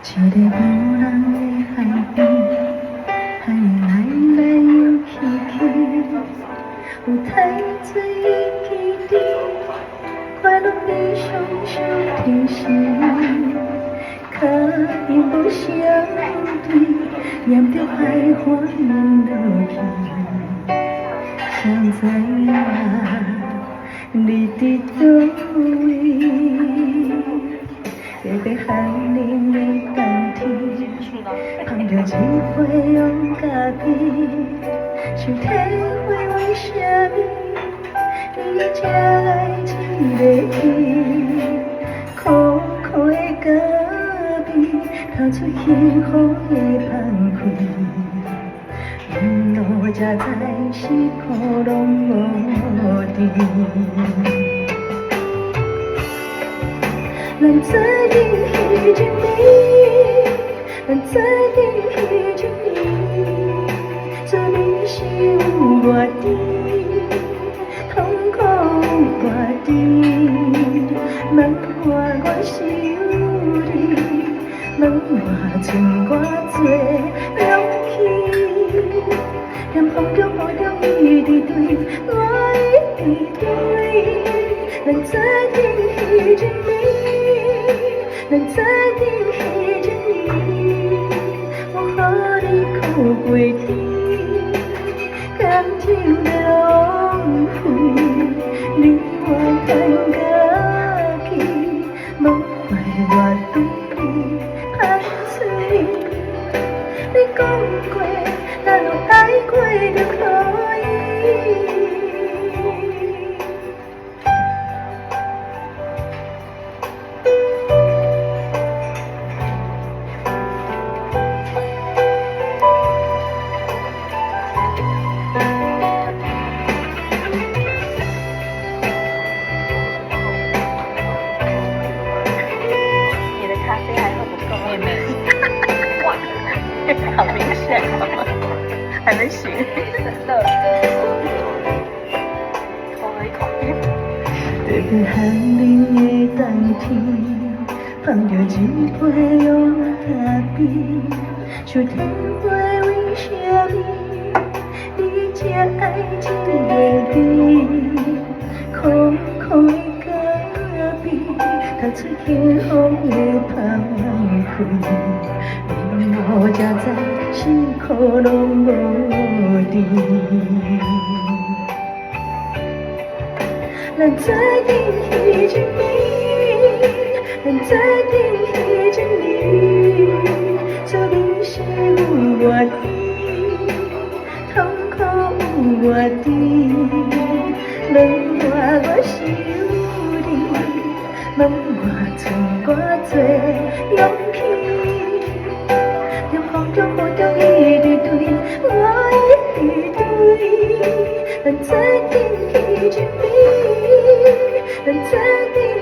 一个无人的海边，海来来又去去，有太多意记忆，快乐比上少提示。可因无相对，念着爱花面落去，谁知影你伫倒位？白白寒冷的冬天，捧着一杯勇家己，想体会为什么你这爱一个伊，苦苦的咖啡，透出幸福的香气。路才知是苦拢无甜。咱做阵彼一暝，咱做阵彼一暝，做阵是有偌甜，痛苦有偌甜。问我是有你，问我剩偌多勇气，连风中雨中伊伫对，我伊伫对，咱做阵彼一暝。咱做阵彼一暝，我予你靠过天，甘情的浪费，你我叹家己，无怪我对你歹嘴。你讲过，咱有爱过就可以。好明显哦，还没醒，真的。抽了一口烟。白白寒冷的冬天，捧着一杯勇咖啡，想体会为什么你这爱一个你，苦苦的咖啡，透出幸福的香气。我才知是苦拢无甜。咱做阵彼一暝，咱做阵彼一暝，做阵是有偌甜，痛苦有偌甜。问我是有你，问我剩偌多勇气。风中雨中伊伫对，我伊伫对，咱做阵彼一暝，咱做阵。